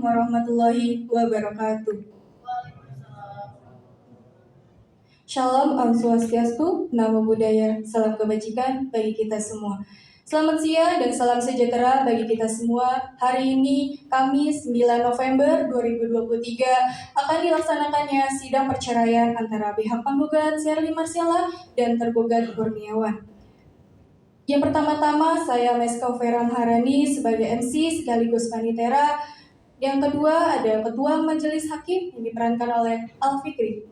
warahmatullahi wabarakatuh. Shalom, Om Swastiastu, Namo Buddhaya, salam kebajikan bagi kita semua. Selamat siang dan salam sejahtera bagi kita semua. Hari ini, Kamis 9 November 2023, akan dilaksanakannya sidang perceraian antara pihak penggugat Sherly Marcella dan tergugat Kurniawan. Yang pertama-tama, saya Meska Vera Maharani sebagai MC sekaligus panitera. Yang kedua, ada Ketua Majelis Hakim yang diperankan oleh Al-Fikri.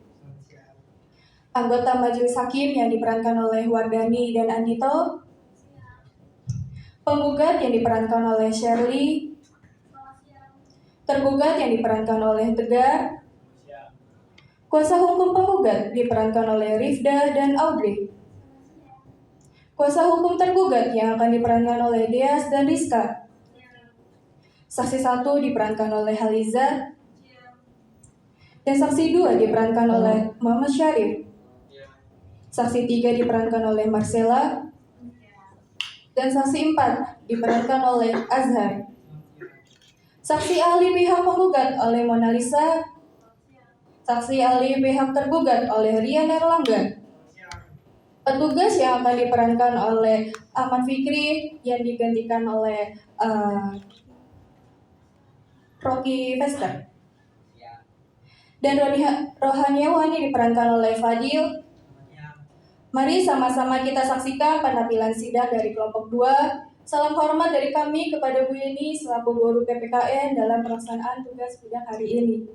Anggota Majelis Hakim yang diperankan oleh Wardani dan Andito. Penggugat yang diperankan oleh Sherly. Tergugat yang diperankan oleh Tegar. Kuasa hukum penggugat diperankan oleh Rifda dan Audrey. Kuasa hukum tergugat yang akan diperankan oleh Deas dan Rizka. Saksi 1 diperankan oleh Haliza. Dan saksi 2 diperankan oleh Muhammad Syarif. Saksi 3 diperankan oleh Marcella. Dan saksi 4 diperankan oleh Azhar. Saksi ahli pihak penggugat oleh Mona Lisa. Saksi ahli pihak tergugat oleh Rian Erlangga. Petugas yang akan diperankan oleh Ahmad Fikri yang digantikan oleh Rocky Vester. Dan Rohaniawan yang diperankan oleh Fadil. Mari sama-sama kita saksikan penampilan sidang dari kelompok 2. Salam hormat dari kami kepada Bu Yeni selaku guru PPKN dalam pelaksanaan tugas sidang hari ini.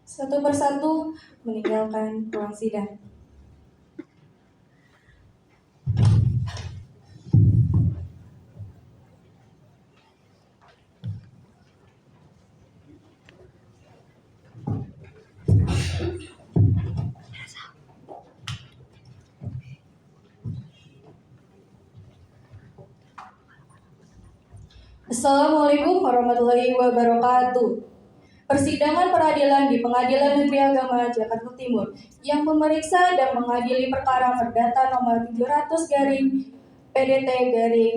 Satu persatu meninggalkan ruang sidang. Assalamualaikum warahmatullahi wabarakatuh. Persidangan peradilan di Pengadilan Negeri Agama Jakarta Timur yang memeriksa dan mengadili perkara perdata nomor 700 PDT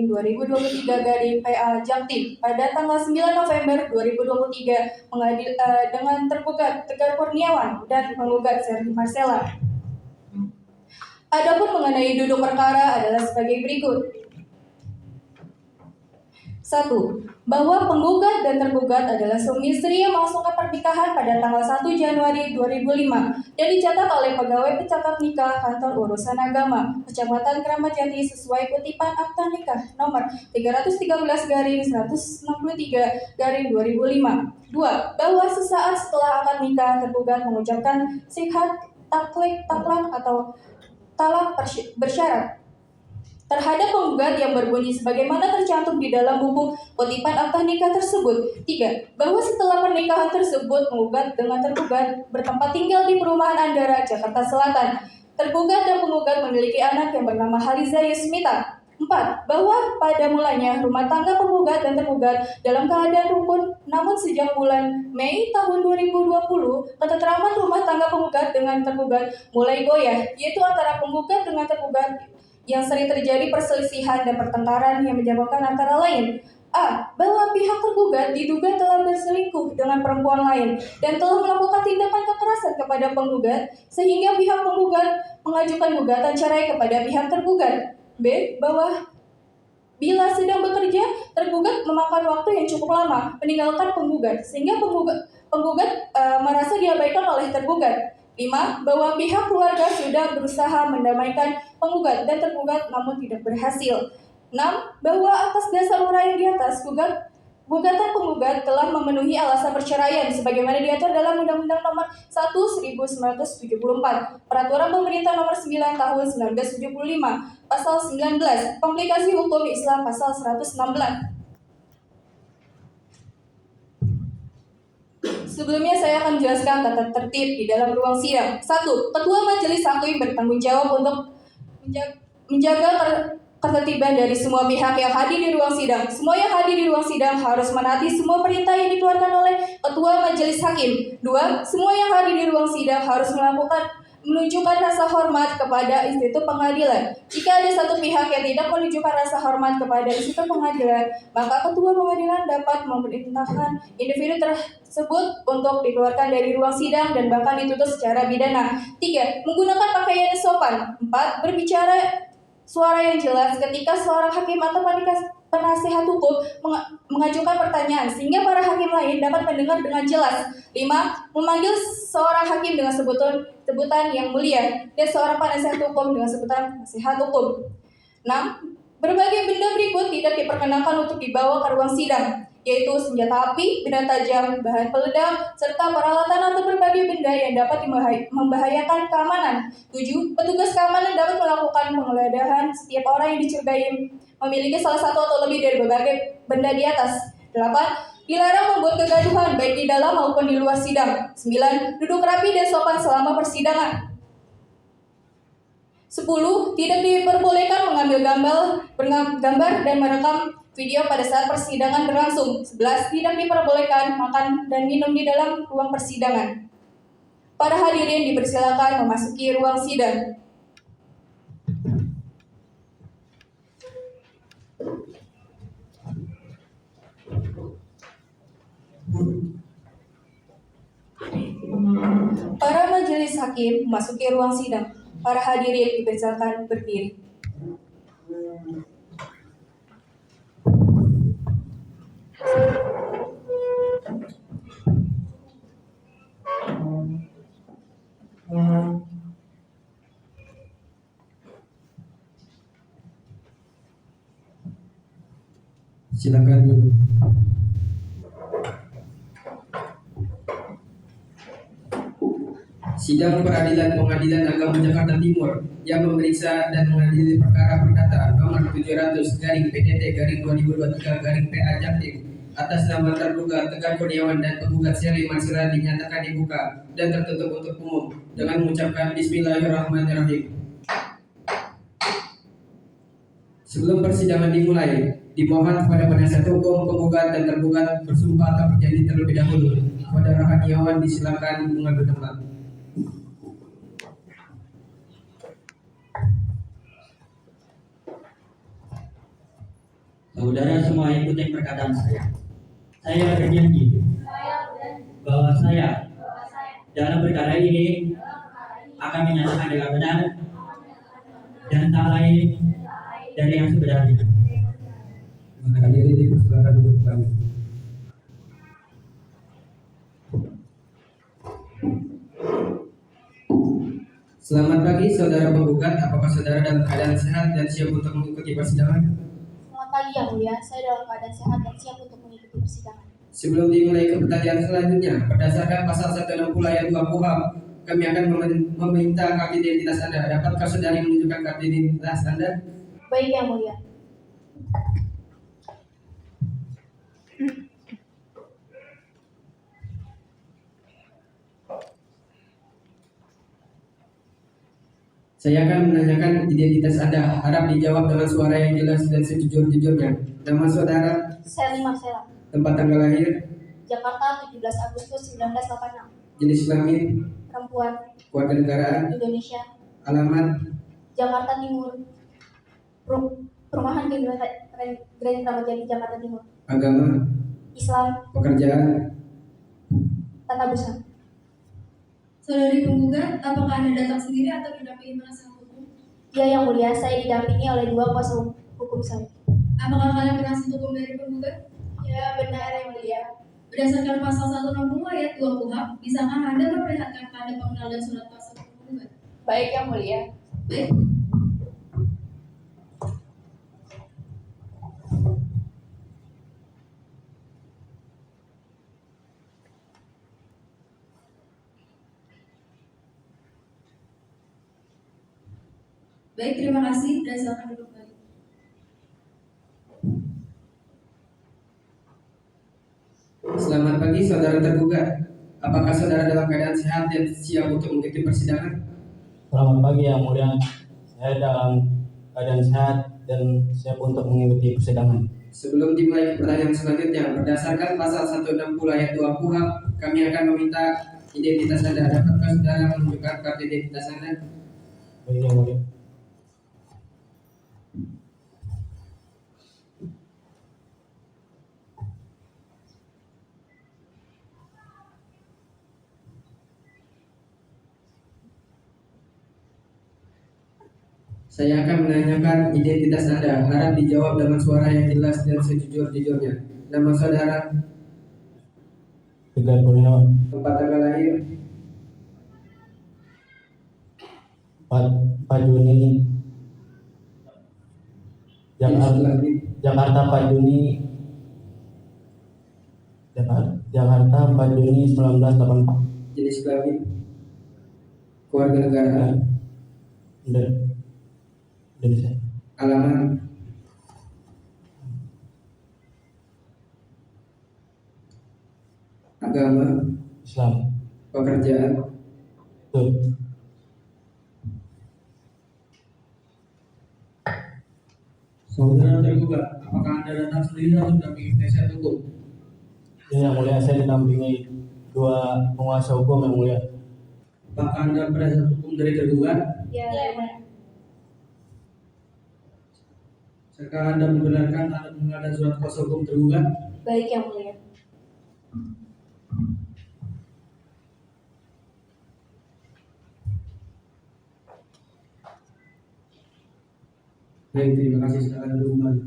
2023 PA Jaktim pada tanggal 9 November 2023 dengan tergugat Tegar Kurniawan dan penggugat Sherly Marcella. Adapun mengenai duduk perkara adalah sebagai berikut. 1. Bahwa penggugat dan tergugat adalah suami istri yang melangsungkan pernikahan pada tanggal 1 Januari 2005 dan dicatat oleh pegawai pencatat nikah Kantor Urusan Agama, Kecamatan Keramat Jati sesuai kutipan Akta Nikah nomor 313/163/2005. 2. Bahwa sesaat setelah akad nikah tergugat mengucapkan sihat taklak atau talak bersyarat terhadap penggugat yang berbunyi sebagaimana tercantum di dalam buku kutipan akta nikah tersebut. 3. Bahwa setelah pernikahan tersebut penggugat dengan tergugat bertempat tinggal di perumahan Andara, Jakarta Selatan. Tergugat dan penggugat memiliki anak yang bernama Haliza Yusmita. 4. Bahwa pada mulanya rumah tangga penggugat dan tergugat dalam keadaan rukun, namun sejak bulan Mei tahun 2020 ketentraman rumah tangga penggugat dengan tergugat mulai goyah, yaitu antara penggugat dengan tergugat yang sering terjadi perselisihan dan pertengkaran yang menyebabkan antara lain: A. Bahwa pihak tergugat diduga telah berselingkuh dengan perempuan lain dan telah melakukan tindakan kekerasan kepada penggugat sehingga pihak penggugat mengajukan gugatan cerai kepada pihak tergugat. B. Bahwa bila sedang bekerja, tergugat memakan waktu yang cukup lama meninggalkan penggugat sehingga penggugat merasa diabaikan oleh tergugat. 5. Bahwa pihak keluarga sudah berusaha mendamaikan penggugat dan tergugat namun tidak berhasil. 6. Bahwa atas dasar uraian di atas, gugatan penggugat telah memenuhi alasan perceraian sebagaimana diatur dalam Undang-Undang Nomor 1/1974, Peraturan Pemerintah Nomor 9 Tahun 1975, Pasal 19, Komplikasi Hukum Islam Pasal 116. Sebelumnya saya akan menjelaskan tata tertib di dalam ruang sidang. 1. Ketua Majelis Hakim bertanggung jawab untuk menjaga ketertiban dari semua pihak yang hadir di ruang sidang. Semua yang hadir di ruang sidang harus menaati semua perintah yang dikeluarkan oleh Ketua Majelis Hakim. 2. Semua yang hadir di ruang sidang harus menunjukkan rasa hormat kepada institusi pengadilan. Jika ada satu pihak yang tidak menunjukkan rasa hormat kepada institusi pengadilan, maka ketua pengadilan dapat memerintahkan individu tersebut untuk dikeluarkan dari ruang sidang dan bahkan dituntut secara pidana. 3. Menggunakan pakaian yang sopan. 4. Berbicara suara yang jelas ketika seorang hakim atau penasihat hukum mengajukan pertanyaan sehingga para hakim lain dapat mendengar dengan jelas. 5. Memanggil seorang hakim dengan sebutan yang mulia dan seorang penasihat hukum dengan sebutan nasihat hukum. 6. Berbagai benda berikut tidak diperkenankan untuk dibawa ke ruang sidang, yaitu senjata api, benda tajam, bahan peledak, serta peralatan atau berbagai benda yang dapat membahayakan keamanan. 7. Petugas keamanan dapat melakukan penggeledahan setiap orang yang dicurigai memiliki salah satu atau lebih dari berbagai benda di atas. 8. Dilarang membuat kegaduhan baik di dalam maupun di luar sidang. 9. Duduk rapi dan sopan selama persidangan. 10. Tidak diperbolehkan mengambil gambar dan merekam video pada saat persidangan berlangsung. 11. Tidak diperbolehkan makan dan minum di dalam ruang persidangan. Para hadirin dipersilakan memasuki ruang sidang. Para majelis hakim memasuki ruang sidang. Para hadirin dipersilakan berdiri. Silakan duduk. Sidang Peradilan Pengadilan Agama Jakarta Timur yang memeriksa dan mengadili perkara perdata nomor 700/PDT/2023/PA Jaktim atas nama terduga Tegar Kurniawan dan penggugat Sherly Marsila dinyatakan dibuka dan tertutup untuk umum dengan mengucapkan Bismillahirrahmanirrahim. Sebelum persidangan dimulai, dimohon kepada penasihat hukum, penggugat, dan tergugat bersumpah atau berjanji terlebih dahulu. Kepada Rahaniawan disilakan mengambil tempat. Saudara semua ikuti perkataan saya. Saya berjanji bahwa saya dalam perkara ini akan menyatakan dengan benar dan tak lain dari yang sebenarnya. Maka hadirin dipersilakan duduk kembali. Selamat pagi saudara penggugat, apakah saudara dalam keadaan sehat dan siap untuk mengikuti persidangan? Selamat pagi yang mulia, saya dalam keadaan sehat dan siap untuk mengikuti persidangan. Sebelum dimulai ke pertanyaan selanjutnya, berdasarkan pasal 160 ayat 2 KUHP, kami akan meminta kartu identitas Anda. Dapatkah saudari menunjukkan kartu identitas Anda? Baik yang mulia. Saya akan menanyakan identitas Anda. Harap dijawab dengan suara yang jelas dan sejujur-jujurnya. Nama saudara, Sherly Marsila, tempat tanggal lahir, Jakarta 17 Agustus 1986. jenis kelamin, Perempuan, keluarga negaraan, Indonesia, alamat, Jakarta Timur. Perumahan Grand Ramadjati, Jakarta Timur. agama, Islam, pekerjaan. tata busana. Saudari penggugat, apakah Anda datang sendiri atau didampingi penasihat hukum? Ya yang mulia, saya didampingi oleh dua kuasa hukum saya. Apakah kalian penasihat hukum dari penggugat? Ya benar yang mulia. Berdasarkan pasal 160 ayat 2 KUHP, bisakah Anda memperlihatkan tanda pengenal dan surat kuasa penggugat? Baik yang mulia. Baik. Baik, terima kasih dan silakan duduk kembali. Selamat pagi saudara tergugat. Apakah saudara dalam keadaan sehat dan siap untuk mengikuti persidangan? Selamat pagi yang mulia. Saya dalam keadaan sehat dan siap untuk mengikuti persidangan. Sebelum dimulai ke pertanyaan selanjutnya, berdasarkan pasal 160 ayat 2 KUHP, kami akan meminta identitas Anda. Dapatkah saudara menunjukkan kartu identitas Anda? Baik yang mulia. Saya akan menanyakan identitas Anda. Harap dijawab dengan suara yang jelas dan sejujur-jujurnya. Nama saudara, Tegar Kurniawan, tempat tanggal lahir, 4 Juni jenis Jakarta, kelamin, Jakarta 4 Juni Jakarta 4 Juni 1984. jenis kelamin, keluarga negaraan, Indonesia. alamat, agama, Islam. pekerjaan, Betul. Saudara tergugat, apakah Anda datang sendiri atau mendampingi penasihat hukum? Ya, yang mulia, saya didampingi 2 penguasa hukum yang mulia. Apakah Anda penasihat hukum dari tergugat? Ya, Serta Anda membenarkan Anda mengenal surat kuasa hukum tergugat? baik yang mulia. Baik, terima kasih. Silakan duduk kembali.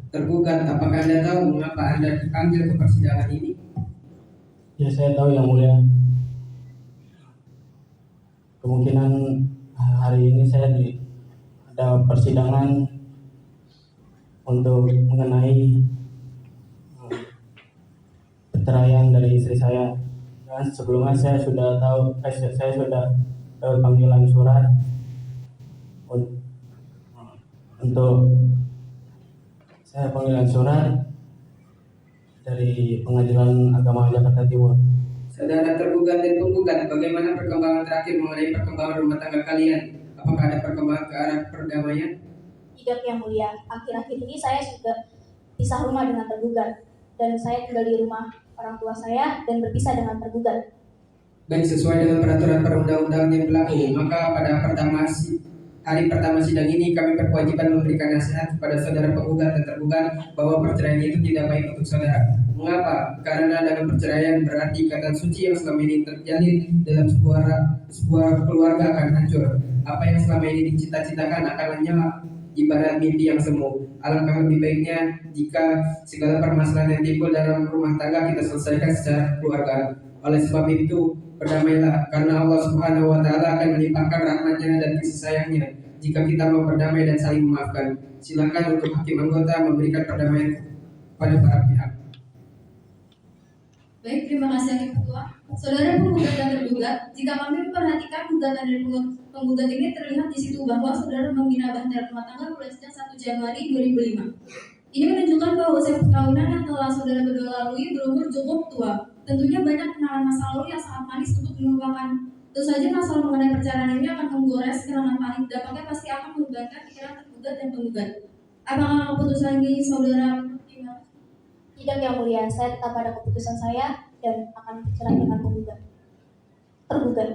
tergugat. Apakah Anda tahu mengapa Anda dipanggil ke persidangan ini? Ya, saya tahu yang mulia. Kemungkinan hari ini saya ada persidangan untuk mengenai perceraian dari istri saya. Dan sebelumnya saya sudah tahu, saya sudah dapat panggilan surat untuk saya panggilan surat dari Pengadilan Agama Jakarta Timur. Saudara tergugat dan penggugat, bagaimana perkembangan terakhir mengenai perkembangan rumah tangga kalian? Apakah ada perkembangan ke arah perdamaian? Tidak yang mulia. Akhir-akhir ini saya sudah pisah rumah dengan tergugat dan saya tinggal di rumah orang tua saya dan berpisah dengan tergugat. Baik, sesuai dengan peraturan perundang-undangan yang berlaku, maka pada hari pertama sidang ini kami berkewajiban memberikan nasihat kepada saudara penggugat dan tergugat bahwa perceraian itu tidak baik untuk saudara. Mengapa? Karena dalam perceraian berarti ikatan suci yang selama ini terjalin dalam sebuah keluarga akan hancur. Apa yang selama ini dicita-citakan akan lenyap ibarat mimpi yang semu. Alangkah lebih baiknya jika segala permasalahan yang timbul dalam rumah tangga kita selesaikan secara keluarga. Oleh sebab itu, berdamailah karena Allah Subhanahu wa taala akan melimpahkan rahmatnya dan kasih sayangnya jika kita mau berdamai dan saling memaafkan. Silakan untuk hakim anggota memberikan perdamaian pada para pihak. Baik, terima kasih Hakim Ketua. Saudara penggugat dan tergugat, jika kami memperhatikan gugatan dari penggugat ini terlihat di situ bahwa saudara membina bahtera rumah tangga mulai sejak 1 Januari 2005. Ini menunjukkan bahwa usia perkawinan yang telah saudara berdua lalui berumur cukup tua. Tentunya banyak kenalan masa lalu yang sangat manis untuk dilupakan. Tentu saja masalah mengenai perceraian ini akan menggores kenangan pahit. Dampaknya pasti akan membebankan pikiran tergugat dan penggugat. Apakah keputusan ini saudara pertimbangkan? Tidak yang mulia, saya tetap pada keputusan saya dan akan bercerai dengan tergugat.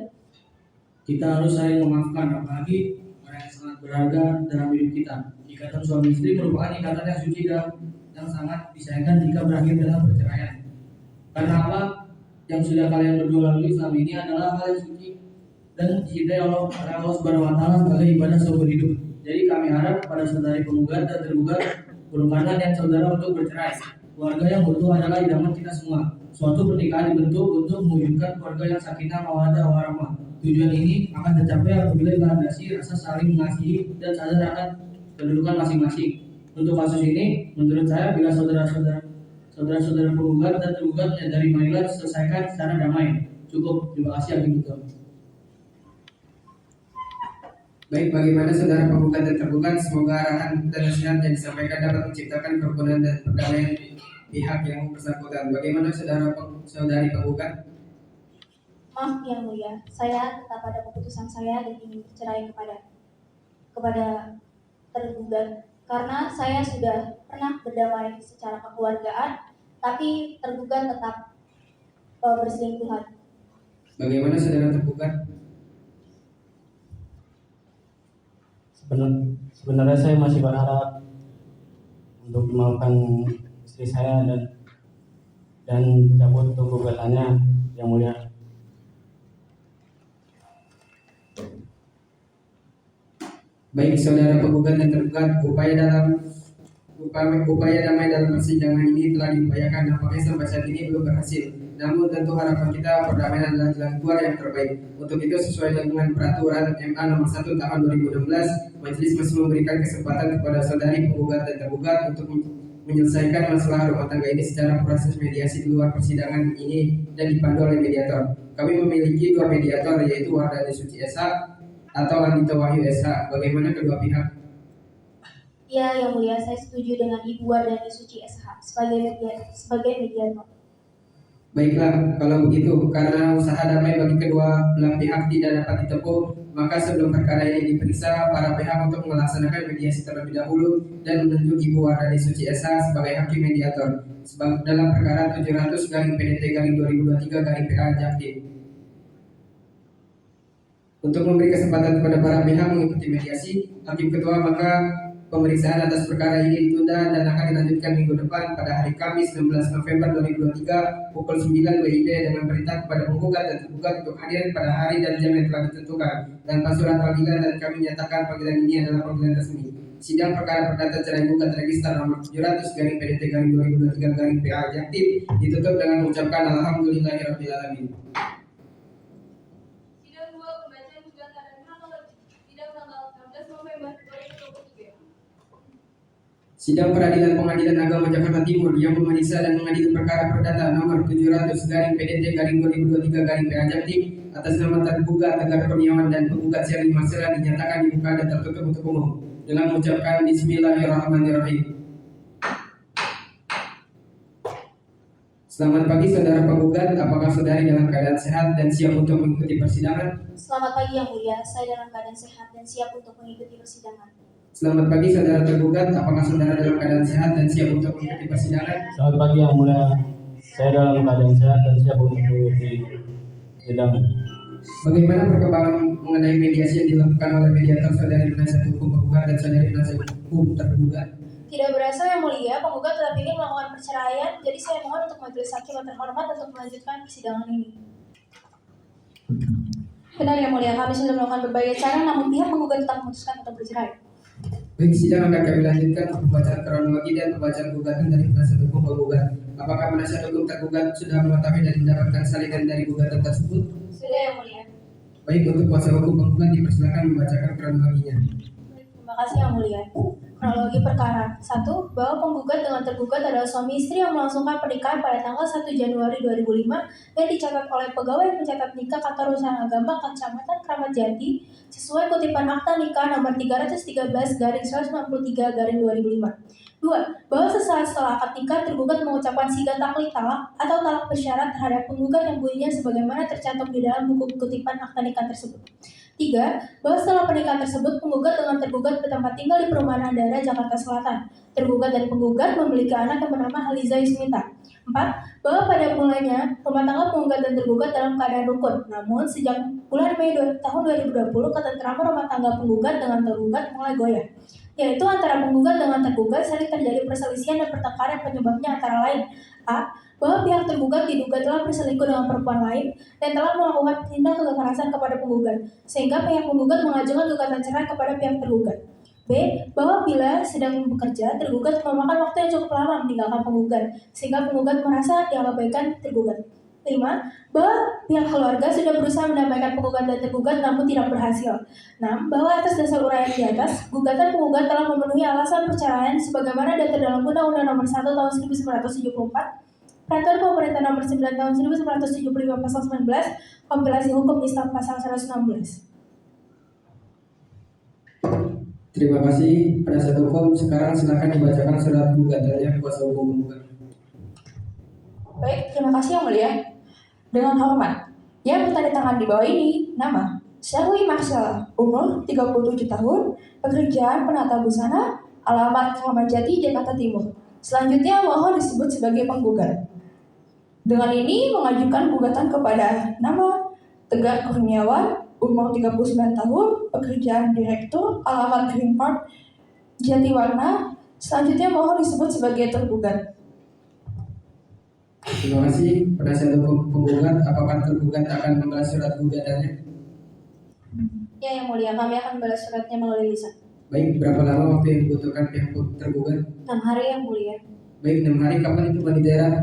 Kita harus saling memaafkan, apalagi orang yang sangat berharga dalam hidup kita. Ikatan suami istri merupakan ikatan yang suci dan yang sangat disayangkan jika berakhir dengan perceraian. Karena apa? Yang sudah kalian berdua lalui selama ini adalah hal yang suci dan dicintai Allah Subhanahu wa taala sebagai ibadah seumur hidup. Jadi kami harap kepada saudari penggugat dan tergugat merupakan niat saudara untuk bercerai. Keluarga yang utuh adalah idaman kita semua. Suatu pernikahan dibentuk untuk mewujudkan keluarga yang sakinah, mawaddah, warahmah. Tujuan ini akan tercapai apabila dilandasi rasa saling mengasihi dan sadar akan kedudukan masing-masing. Untuk kasus ini, menurut saya bila saudara-saudara penggugat dan tergugat menyadari marilah selesaikan secara damai. Cukup, terima kasih Hakim Ketua. Baik, bagaimana saudara penggugat dan tergugat? Semoga arahan dan nasihat yang disampaikan dapat menciptakan kerukunan dan perdamaian pihak yang bersangkutan. Bagaimana saudari penggugat? Maaf yang mulia, saya tetap pada keputusan saya dan ingin bercerai kepada tergugat karena saya sudah pernah berdamai secara kekeluargaan, tapi tergugat tetap berselingkuhan. Bagaimana saudara tergugat? Sebenarnya saya masih berharap untuk memaafkan istri saya dan cabut untuk gugatannya, yang mulia. Baik saudara penggugat dan tergugat, upaya damai dalam persidangan ini telah diupayakan, nampaknya sampai saat ini belum berhasil. Namun tentu harapan kita perdamaian adalah jalan keluar yang terbaik. Untuk itu sesuai dengan peraturan MA nomor 1 tahun 2016, majelis masih memberikan kesempatan kepada saudari penggugat dan tergugat untuk menyelesaikan masalah rumah tangga ini secara proses mediasi di luar persidangan ini dan dipandu oleh mediator. Kami memiliki 2 mediator, yaitu Wardani Suci SH atau Andita Wahyu SH. Bagaimana kedua pihak? Ya, yang mulia, saya setuju dengan Ibu Wardani Suci SH sebagai mediator. Baiklah, kalau begitu, karena usaha damai bagi kedua belah pihak tidak dapat ditempuh, maka sebelum perkara ini diperiksa, para pihak untuk melaksanakan mediasi terlebih dahulu dan menunjuk Ibu Wardani Suci SH sebagai hakim mediator dalam perkara 700/PDT/2023/PA Jaktim. Untuk memberi kesempatan kepada para pihak mengikuti mediasi, hakim ketua maka pemeriksaan atas perkara ini ditunda dan akan dilanjutkan minggu depan pada hari Kamis 16 November 2023 pukul 9 WIB dengan perintah kepada penggugat dan tergugat untuk hadir pada hari dan jam yang telah ditentukan tanpa surat panggilan, dan kami nyatakan panggilan ini adalah panggilan resmi. Sidang perkara perdata cerai gugat register nomor 700/PDT/2023/PA Jaktim ditutup dengan mengucapkan alhamdulillahirabbil alamin. Sidang 2 pembacaan gugatan hakologi. Sidang tanggal 16 November 2023. Sidang Peradilan Pengadilan Agama Jakarta Timur yang memeriksa dan mengadili perkara perdata nomor 700/PDT/2023/PA Jaktim atas nama tergugat Tegar Kurniawan dan penggugat Sherly Marcella dinyatakan dibuka dan tertutup untuk umum dengan mengucapkan Bismillahirrahmanirrahim. Selamat pagi saudara penggugat, apakah saudari dalam keadaan sehat dan siap untuk mengikuti persidangan? Selamat pagi yang mulia, saya dalam keadaan sehat dan siap untuk mengikuti persidangan. Selamat pagi saudara tergugat, apakah saudara dalam keadaan sehat dan siap untuk mengikuti persidangan? Selamat pagi yang mulia, saya dalam keadaan sehat dan siap untuk mengikuti persidangan. Bagaimana perkembangan mengenai mediasi yang dilakukan oleh mediator saudari penasihat hukum penggugat dan saudari penasihat hukum tergugat? Tidak berasa yang mulia, penggugat tetap ingin melakukan perceraian, jadi saya mohon untuk majelis hakim yang terhormat untuk melanjutkan persidangan ini. Benar yang mulia, kami sudah melakukan berbagai cara, namun pihak penggugat tetap memutuskan untuk bercerai. Baik, sidang akan kami lanjutkan untuk pembacaan kronologi dan pembacaan gugatan dari penasihat hukum penggugat. Apakah penasihat hukum tergugat sudah mengetahui dan mendapatkan salinan dari gugatan tersebut? Sudah yang mulia. Baik, untuk kuasa hukum penggugat dipersilakan membacakan kronologinya. Terima kasih yang mulia. Kronologi perkara 1. Bahwa penggugat dengan tergugat adalah suami istri yang melangsungkan pernikahan pada tanggal 1 Januari 2005 dan dicatat oleh pegawai pencatat nikah Kantor Urusan Agama Kecamatan Kramat Jati sesuai kutipan akta nikah nomor 313/193/2005. 2. Bahwa sesaat setelah akad nikah tergugat mengucapkan sigat taklid talak atau talak bersyarat terhadap penggugat yang bunyinya sebagaimana tercantum di dalam buku kutipan akta nikah tersebut. 3. Bahwa setelah pernikahan tersebut, penggugat dengan tergugat bertempat tinggal di Perumahan Andara, Jakarta Selatan. Tergugat dan penggugat memiliki anak yang bernama Haliza Yusmita. 4. Bahwa pada mulanya, rumah tangga penggugat dan tergugat dalam keadaan rukun. Namun, sejak bulan Mei tahun 2020, ketentraman rumah tangga penggugat dengan tergugat mulai goyah. Yaitu antara penggugat dengan tergugat sering terjadi perselisihan dan pertengkaran penyebabnya antara lain: A. Bahwa pihak tergugat diduga telah berselingkuh dengan perempuan lain dan telah melakukan tindak kekerasan kepada penggugat, sehingga pihak penggugat mengajukan gugatan cerai kepada pihak tergugat. B. Bahwa bila sedang bekerja, tergugat memakan waktu yang cukup lama meninggalkan penggugat, sehingga penggugat merasa diabaikan tergugat. 5. Bahwa pihak keluarga sudah berusaha mendamaikan penggugat dan tergugat namun tidak berhasil. 6. Bahwa atas dasar uraian di atas, gugatan penggugat telah memenuhi alasan perceraian sebagaimana diatur dalam Undang-Undang Nomor 1 Tahun 1974, Peraturan Pemerintah Nomor 9 Tahun 1975 Pasal 19, Kompilasi Hukum Islam Pasal 116. Terima kasih penasihat hukum. Sekarang silakan dibacakan surat gugatannya kuasa hukum penggugat. Baik, terima kasih yang mulia. Dengan hormat, yang bertanda di bawah ini, nama Sherly Marcella, umur 37 tahun, pekerjaan penata busana, alamat Kramat Jati, Jakarta Timur. Selanjutnya mohon disebut sebagai penggugat. Dengan ini mengajukan gugatan kepada nama Tegar Kurniawan, umur 39 tahun, pekerjaan direktur, alamat Green Park, Jatiwarna. Selanjutnya mohon disebut sebagai tergugat. Terima kasih. Penasihat hukum penggugat, apakah tergugat akan membalas surat gugatannya? Ya, Yang Mulia, kami akan membalas suratnya melalui lisan. Baik, berapa lama waktu yang dibutuhkan pihak tergugat? 6 hari, Yang Mulia. Baik, 6 hari. Kapan itu Mbak Nidera?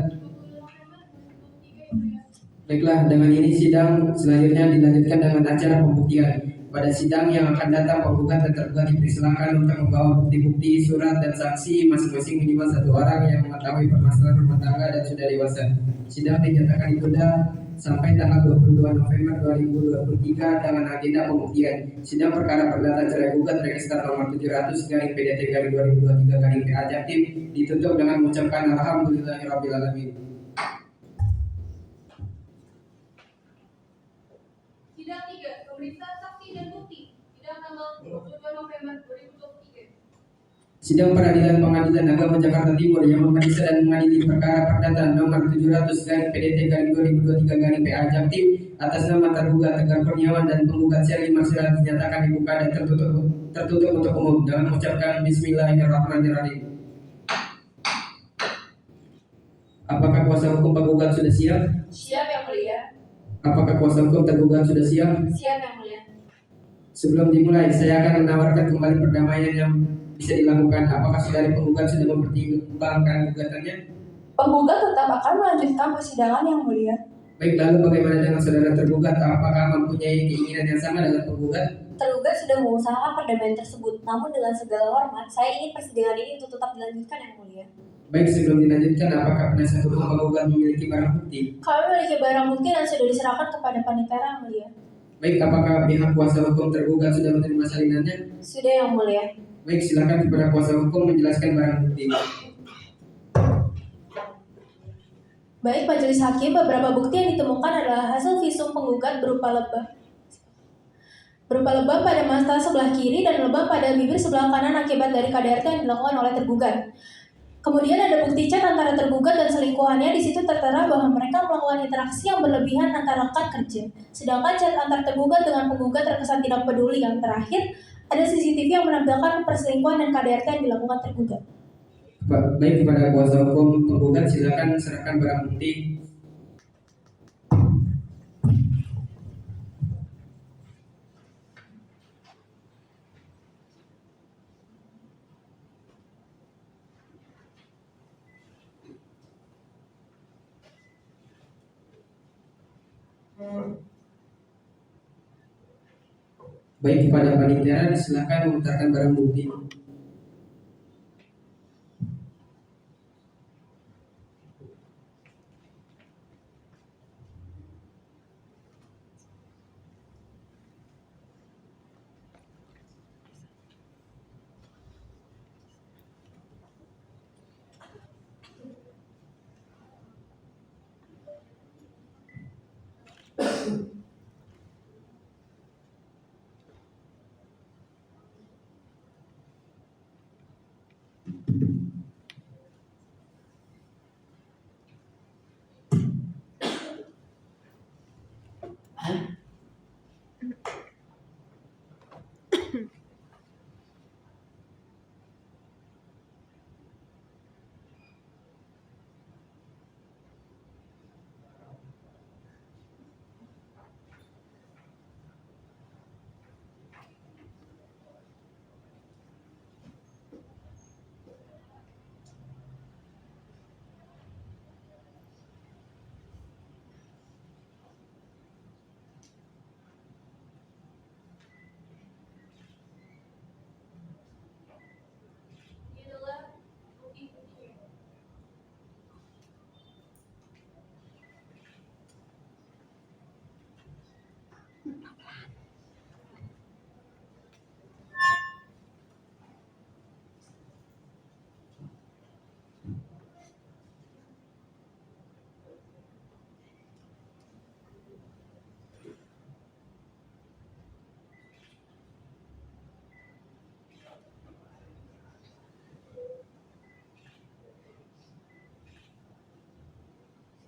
Baiklah, dengan ini sidang selanjutnya dilanjutkan dengan acara pembuktian. Pada sidang yang akan datang, penggugat dan tergugat dipersilakan untuk membawa bukti-bukti, surat, dan saksi masing-masing minimal 1 orang yang mengetahui permasalahan rumah tangga dan sudah dewasa. Sidang dinyatakan ditunda sampai tanggal 22 November 2023 dengan agenda pembuktian. Sidang perkara perdata cerai gugat register nomor 700/PDT/2023/PA Jaktim ditutup dengan mengucapkan alhamdulillahirrahmanirrahim. Sidang 3, pemeriksaan saksi dan bukti. Sidang tanggal 22 November 2023. Sidang Peradilan Pengadilan Agama Jakarta Timur yang memeriksa dan mengadili perkara perdata nomor 700/PDT/2023/PA Jaktim atas nama tergugat Tegar Kurniawan dan penggugat Sherly Marcella dinyatakan dibuka dan tertutup untuk umum dengan mengucapkan Bismillahirrahmanirrahim. Apakah kuasa hukum penggugat sudah siap? Siap, Yang Mulia. Apakah kuasa hukum tergugat sudah siap? Siap, Yang Mulia. Sebelum dimulai, saya akan menawarkan kembali perdamaian yang bisa dilakukan. Apakah saudari penggugat sudah mempertimbangkan gugatannya? Penggugat tetap akan melanjutkan persidangan, Yang Mulia. Baik, lalu bagaimana dengan saudara tergugat? Apakah mempunyai keinginan yang sama dengan penggugat? Tergugat sudah mengusahakan perdamaian tersebut, namun dengan segala hormat, saya ingin persidangan ini untuk tetap dilanjutkan, Yang Mulia. Baik, sebelum dilanjutkan, apakah penasihat hukum penggugat memiliki barang bukti? Kami memiliki barang bukti dan sudah diserahkan kepada panitera, Yang Mulia. Baik, apakah pihak kuasa hukum tergugat sudah menerima salinannya? Sudah, Yang Mulia. Baik, silakan kepada kuasa hukum menjelaskan barang bukti. Baik, Majelis Hakim, beberapa bukti yang ditemukan adalah hasil visum penggugat berupa lebam pada mata sebelah kiri dan lebam pada bibir sebelah kanan akibat dari KDRT yang dilakukan oleh tergugat. Kemudian ada bukti chat antara tergugat dan selingkuhannya. Di situ tertera bahwa mereka melakukan interaksi yang berlebihan antara rekan kerja. Sedangkan chat antar tergugat dengan penggugat terkesan tidak peduli. Yang terakhir, ada CCTV yang menampilkan perselingkuhan dan KDRT yang dilakukan tergugat. Baik, kepada kuasa hukum penggugat silakan serahkan barang bukti. Baik, kepada panitia silakan memutarkan barang bukti.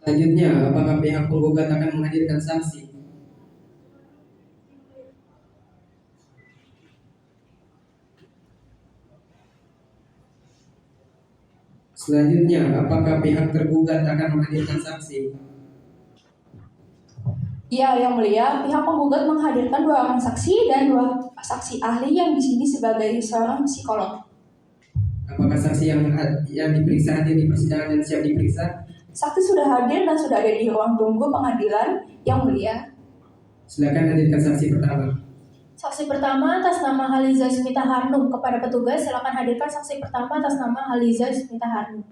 Selanjutnya, apakah pihak penggugat akan menghadirkan saksi? Selanjutnya, apakah pihak tergugat akan menghadirkan saksi? Ya, yang mulia, pihak penggugat menghadirkan 2 orang saksi dan 2 saksi ahli yang di sini sebagai seorang psikolog. Apakah saksi yang diperiksa hadir di persidangan dan siap diperiksa? Saksi sudah hadir dan sudah ada di ruang tunggu pengadilan, yang mulia. Silakan hadirkan saksi pertama. Saksi pertama atas nama Haliza Smita Harnum. Kepada petugas, silakan hadirkan saksi pertama atas nama Haliza Smita Harnum.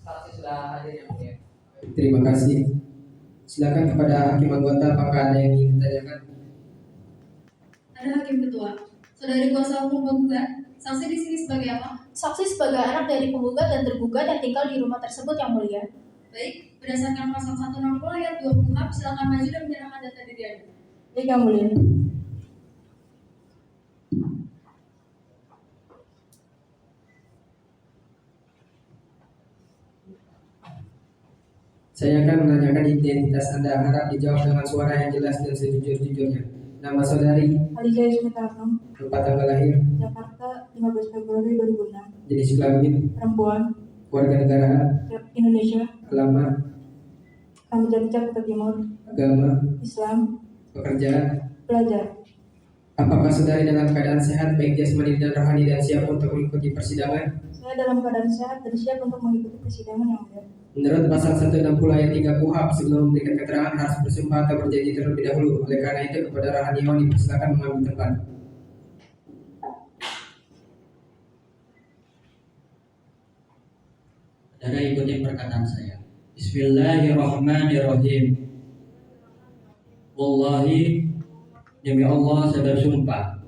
Saksi sudah hadir yang mulia. Terima kasih. Silakan kepada hakim anggota, apakah ada yang ingin ditanyakan? Ada hakim ketua. Saudari kuasa hukum penggugat, saksi di sini sebagai apa? Saksi sebagai anak dari penggugat dan tergugat yang tinggal di rumah tersebut, yang mulia. Baik, berdasarkan pasal 160 ayat 2 KUHP, silakan maju dan menyerahkan data diri Anda. Baik, yang mulia. Saya akan menanyakan identitas Anda. Harap dijawab dengan suara yang jelas dan sejujur-jujurnya. Nama saudari, Haliza Smita Harnum, tempat tanggal lahir, Jakarta, 15 Februari 2006. jenis kelamin, Perempuan, warga negara, Indonesia, alamat, Keramat Jati, Jakarta Timur, agama, Islam, pekerjaan. pelajar. Apakah saudari dalam keadaan sehat baik jasmani dan rohani dan siap untuk mengikuti persidangan? Saya dalam keadaan sehat dan siap untuk mengikuti persidangan, yang mulia. Menurut pasal 160 ayat 3 KUHP, sebelum memberikan keterangan harus bersumpah atau berjanji terlebih dahulu. Oleh karena itu, kepada rohaniawan dipersilakan mengambil tempat. Saudara ikuti perkataan saya. Bismillahirrahmanirrahim. Wallahi, demi Allah saya bersumpah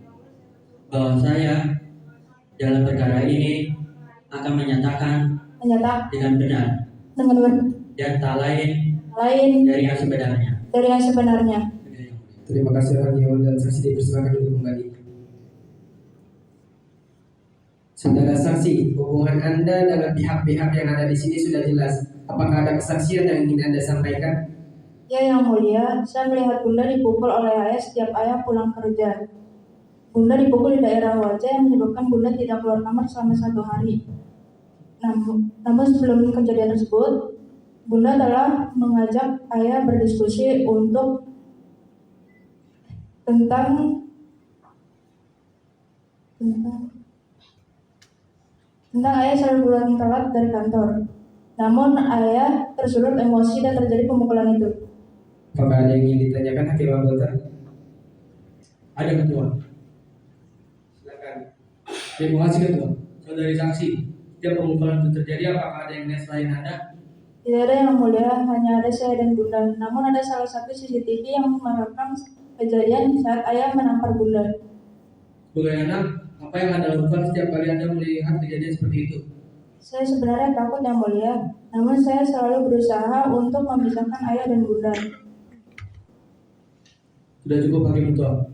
bahwa saya dalam perkara ini akan menyatakan dengan benar Dengan dan tak lain lain dari yang sebenarnya. dari yang sebenarnya. Terima kasih rohaniawan dan saksi dipersilakan duduk kembali. Saudara saksi, hubungan Anda dengan pihak-pihak yang ada di sini sudah jelas. Apakah ada kesaksian yang ingin Anda sampaikan? Ya, yang mulia, saya melihat Bunda dipukul oleh ayah setiap ayah pulang kerja. Bunda dipukul di daerah wajah yang menyebabkan Bunda tidak keluar kamar selama 1 hari. Namun sebelum kejadian tersebut, Bunda telah mengajak ayah berdiskusi tentang ayah selalu pulang telat dari kantor. Namun ayah tersulut emosi dan terjadi pemukulan itu. Apakah ada yang ingin ditanyakan hakim anggota? Ada ketua. Silakan. Terima kasih ketua. Saudari saksi, setiap pemukulan itu terjadi, apakah ada yang melihat selain Anda? Tidak ada, yang mulia, hanya ada saya dan Bunda. Namun ada salah satu CCTV yang merekam kejadian saat ayah menampar Bunda. Sebagai anak, apa yang Anda lakukan setiap kali Anda melihat kejadian seperti itu? Saya sebenarnya takut, yang mulia, namun saya selalu berusaha untuk memisahkan ayah dan Bunda. Sudah cukup hakim ketua.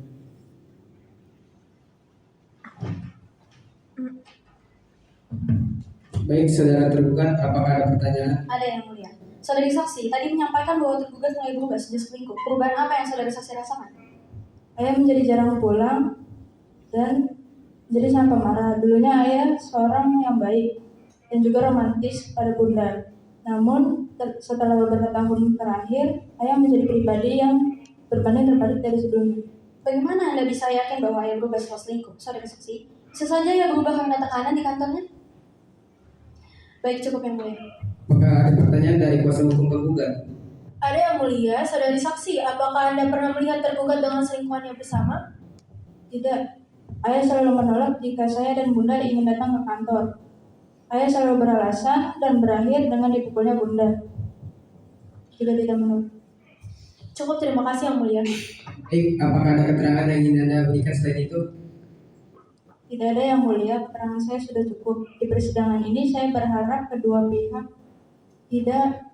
Baik, saudara tergugat, apakah ada pertanyaan? Ada, yang mulia. Saudari saksi tadi menyampaikan bahwa tergugat mulai berubah sejak selingkuh. Perubahan apa yang saudari saksi rasakan? Ayah menjadi jarang pulang dan jadi sangat pemarah. Dulunya ayah seorang yang baik dan juga romantis pada Bunda. Namun setelah beberapa tahun terakhir, ayah menjadi pribadi yang berbanding terbalik dari sebelumnya. Bagaimana Anda bisa yakin bahwa ayah berubah setelah selingkuh? Saudari saksi, bisa saja ia berubah karena tekanan di kantornya. Baik, cukup, yang mulia. Apakah ada pertanyaan dari kuasa hukum penggugat? Ada, yang mulia. Saudari saksi, apakah Anda pernah melihat tergugat dengan selingkuhannya bersama? Tidak, ayah selalu menolak jika saya dan Bunda ingin datang ke kantor. Ayah selalu beralasan dan berakhir dengan dipukulnya Bunda jika tidak menolak. Cukup, terima kasih, yang mulia. Baik, apakah ada keterangan yang ingin Anda berikan selain itu? Tidak ada, yang mulia, keterangan saya sudah cukup. Di persidangan ini saya berharap kedua pihak tidak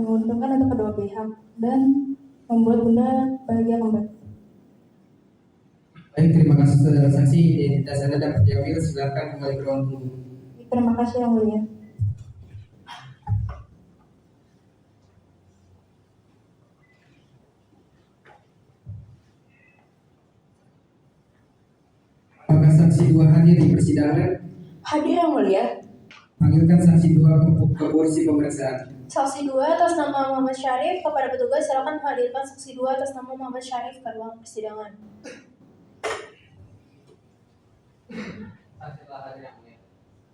menguntungkan untuk kedua pihak dan membuat Bunda bahagia kembali. Baik, terima kasih saudara saksi. Identitas Anda dapat diambil. Silakan kembali ke ruang tunggu. Terima kasih Yang Mulia. Apakah saksi 2 hadir di persidangan? Hadir Yang Mulia. Panggilkan saksi 2 ke kursi pemeriksaan. Saksi 2 atas nama Muhammad Syarif, kepada petugas silakan menghadirkan saksi 2 atas nama Muhammad Syarif ke ruang persidangan.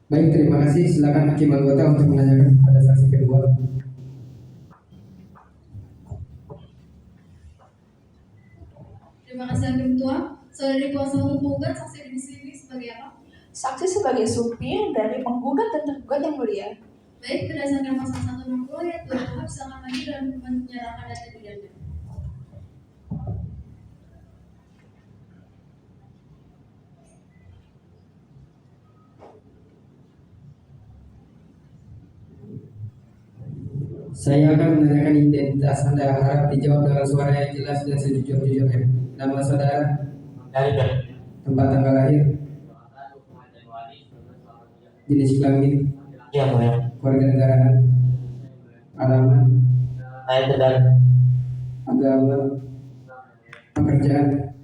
Baik, terima kasih. Silakan hakim anggota untuk menanyakan kepada saksi kedua. Terima kasih Hakim Tua. Saudari kuasa hukum penggugat, saksi di sini sebagai apa? Saksi sebagai supir dari penggugat dan tergugat Yang Mulia. Baik, berdasarkan pasal 160 ayat 2 KUHP, silakan maju dan menyerahkan data diri Anda. Saya akan menanyakan identitas Anda. Harap dijawab dengan suara yang jelas dan sejujur-jujurnya. Nama saudara, tempat tanggal lahir, jenis kelamin, Yang Mulia. keluarga negaraan, alamat, Saya sedang agama, pekerjaan.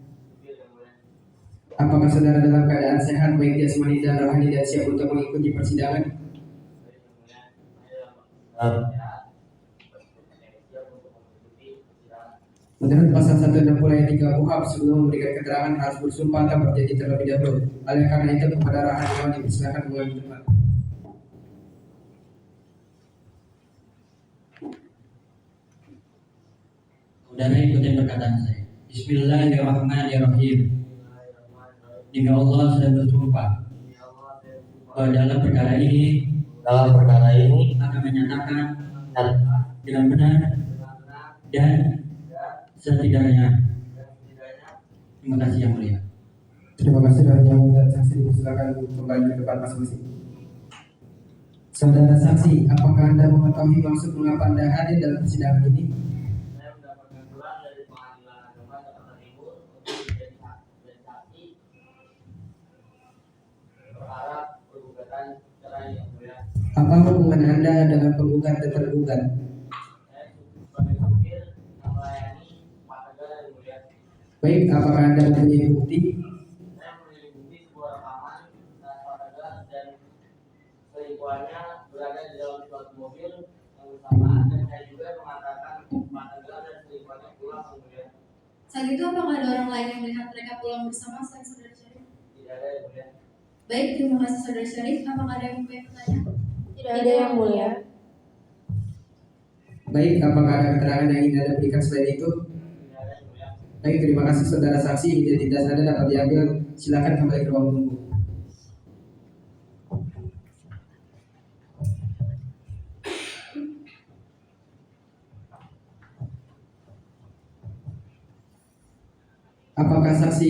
Apakah saudara dalam keadaan sehat baik jasmani dan rohani dan siap untuk mengikuti persidangan? Menurut pasal 160 ayat 3 KUHP, sebelum memberikan keterangan harus bersumpah atau berjanji terlebih dahulu. Oleh karena itu kepada Rahaniawan dipersilakan mengambil tempat. Saudara ikutin perkataan saya. Bismillahirrahmanirrahim. Demi Allah saya bersumpah bahwa dalam perkara ini akan menyatakan dengan benar dan setidaknya. Terima kasih Yang Mulia. Terima kasih Rahaniawan dan saksi dipersilakan kembali ke tempat masing-masing. Saudara saksi, apakah Anda mengetahui maksud mengapa Anda hadir dalam persidangan ini? Saya mendapatkan surat dari Pengadilan Agama Jakarta Timur untuk menjadi saksi perkara pergugatan cerai Yang Mulia. Apa hubungan Anda dengan penggugat dan tergugat? Saya sebagai supir yang melayani Pak Tegar Yang Mulia. Baik, apakah Anda mempunyai bukti? Saya memiliki bukti sebuah rekaman saat Pak Tegar dan selingkuhannya berada di dalam suatu mobil yang bersamaan, dan saya juga mengatakan Pak Tegar dan selingkuhannya pulang Yang Mulia. Saat itu apakah ada orang lain yang melihat mereka pulang bersama selain saudara Syarif? Tidak ada Yang Mulia. Baik, terima kasih saudara Syarif. Apakah ada yang mempunyai pertanyaan? Tidak ada Yang Mulia. Baik, apakah ada keterangan yang ingin Anda berikan selain itu? Tidak ada Yang Mulia. Baik, terima kasih saudara saksi. Identitas Anda dapat diambil. Silakan kembali ke ruang tunggu. Apakah saksi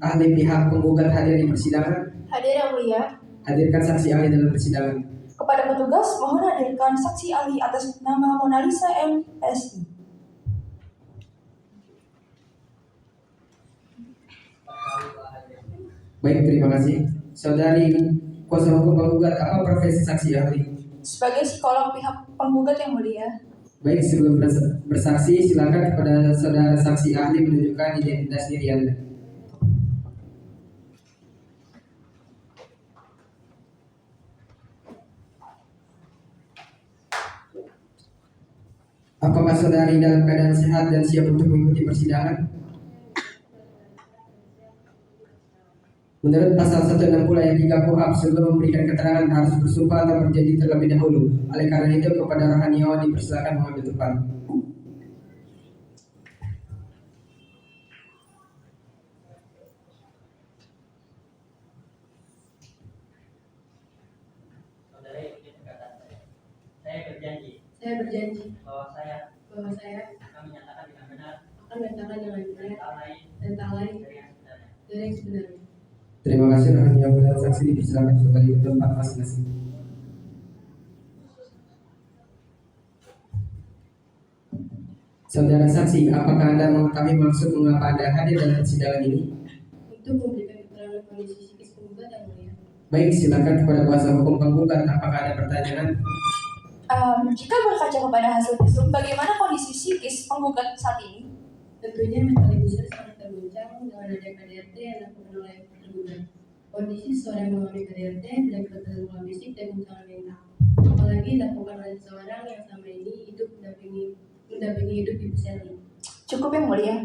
ahli pihak penggugat hadir di persidangan? Hadir Yang Mulia. Hadirkan saksi ahli dalam persidangan. Kepada petugas, mohon hadirkan saksi ahli atas nama Mona Lisa MSI. Baik, terima kasih. Saudari kuasa hukum penggugat, apa profesi saksi ahli? Sebagai psikolog pihak penggugat Yang Mulia. Baik, sebelum bersaksi, silakan kepada saudara saksi ahli menunjukkan identitas diri Anda. Apakah saudari dalam keadaan sehat dan siap untuk mengikuti persidangan? Menurut pasal 160 ayat 3 KUHP, sebelum memberikan keterangan harus bersumpah atau berjanji terlebih dahulu. Oleh karena itu kepada Rahaniawan dipersilakan mengambil tempat. Saudara ikuti perkataan saya. Saya berjanji Saya berjanji bahwa saya bahwa saya akan menyatakan dengan benar akan menyatakan dengan benar hal lain dan tak lain dari yang sebenarnya. dari yang sebenarnya. Terima kasih Rahaniawan dan saksi dipersilakan kembali ke tempat masing-masing. Saudara saksi, apakah Anda mengetahui maksud mengapa Anda hadir dalam persidangan ini? Untuk memberikan keterangan kondisi psikis penggugat yang mulia. Baik, silakan kepada kuasa hukum penggugat. Apakah ada pertanyaan? Jika berkaca kepada hasil visum, bagaimana kondisi psikis penggugat saat ini? Tentunya mental ibu saya sangat terguncang dengan adanya KDRT yang dilakukan oleh tergugat. Kondisi seorang yang mengalami KDRT tidak berkekuatan fisik dan guncangan mental. Apalagi dilakukan oleh seseorang yang selama ini hidup mendampingi hidup ibu Sally. Cukup yang mulia.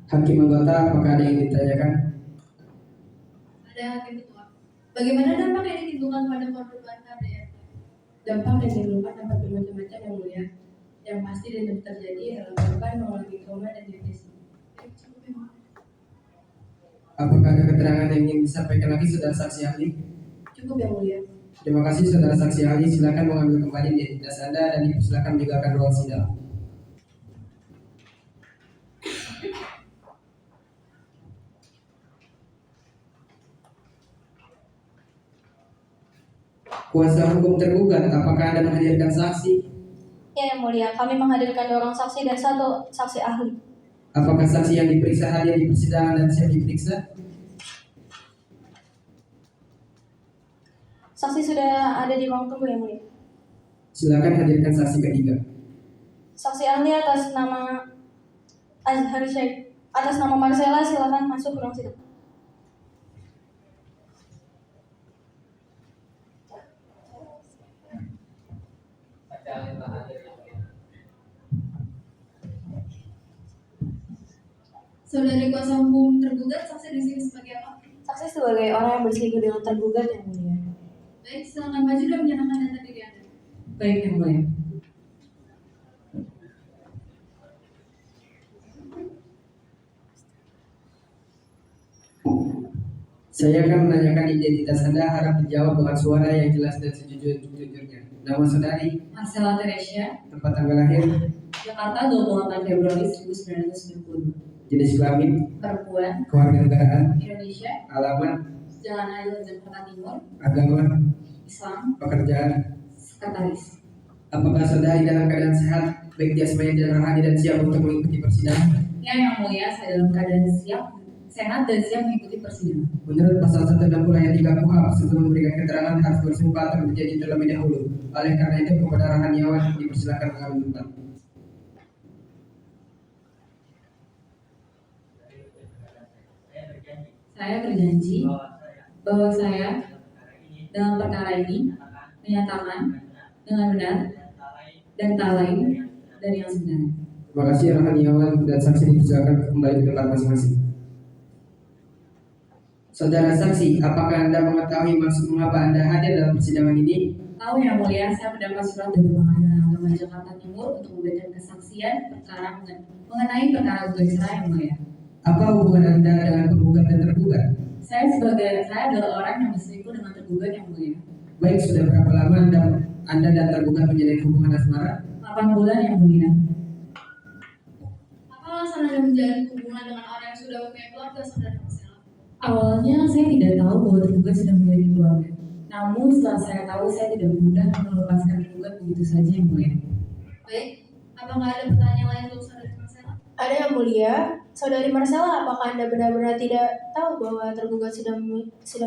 Hakim anggota, apakah ada yang ditanyakan? Ada hakim ketua. Bagaimana dampak yang ditimbulkan pada korban KDRT? Dampak yang ditimbulkan dapat bermacam-macam yang mulia. Yang pasti dan dapat terjadi adalah korban mengalami trauma dan depresi. Cukup yang mulia. Apakah ada keterangan yang ingin disampaikan lagi saudara saksi ahli? Cukup yang mulia. Terima kasih saudara saksi ahli. Silakan mengambil kembali identitas Anda dan dipersilakan meninggalkan ruang sidang. Kuasa hukum tergugat, apakah Anda menghadirkan saksi? Ya, yang mulia, kami menghadirkan 2 orang saksi dan 1 saksi ahli. Apakah saksi yang diperiksa hadir di persidangan dan siap diperiksa? Saksi sudah ada di ruang tunggu, yang mulia. Silakan hadirkan saksi ketiga. Saksi ahli atas nama Azhar Syekh, atas nama Marcella, silakan masuk ke ruang sidang. Saudari kuasa hukum tergugat, saksi di sini sebagai apa? Saksi sebagai orang yang berselingkuh dengan tergugat, yang mulia. Baik, silakan maju dan menyerahkan data diri Anda. Baik, yang mulia. Saya akan menanyakan identitas Anda, harap dijawab dengan suara yang jelas dan sejujur-jujurnya. Nama saudari, Marcella Teresia, tempat tanggal lahir, Jakarta 28 Februari 1992. jenis kelamin, Perempuan, kewarganegaraan, Indonesia, alamat, Jalan Ayu Jakarta Timur, agama, Islam, pekerjaan. sekretaris. Apakah saudari dalam keadaan sehat, baik jasmani dan rohani dan siap untuk mengikuti persidangan? Ya, yang mulia, saya dalam keadaan siap, sehat dan siap mengikuti persidangan. Menurut pasal 160 ayat 3 KUHP, sebelum memberikan keterangan harus bersumpah atau berjanji terlebih dahulu. Oleh karena itu, kepada rohaniawan dipersilakan mengambil sumpah. Saya berjanji bahwa saya dalam perkara ini menyatakan dengan benar dan tak lain dari yang sebenarnya. Terima kasih rohaniawan dan saksi dipersilakan kembali ke tempat masing-masing. Saudara saksi, apakah Anda mengetahui maksud mengapa Anda hadir dalam persidangan ini? Tahu yang mulia, saya mendapat surat dari Pengadilan Agama Jakarta Timur untuk memberikan kesaksian perkara mengenai perkara gugatan cerai yang mulia. Apa hubungan Anda dengan penggugat dan tergugat? Saya adalah orang yang berselingkuh dengan tergugat yang mulia. Baik, sudah berapa lama Anda dan tergugat menjalin hubungan asmara? 8 bulan yang mulia. Apa alasan Anda menjalin hubungan dengan orang yang sudah mempunyai keluarga, saudara Marcella? Awalnya saya tidak tahu bahwa tergugat sudah memiliki keluarga. Namun setelah saya tahu, saya tidak mudah melepaskan tergugat begitu saja yang mulia. Baik, apakah ada pertanyaan lain untuk saudara Marcella? Ada, yang mulia. Saudari Marcella, apakah Anda benar-benar tidak tahu bahwa tergugat sudah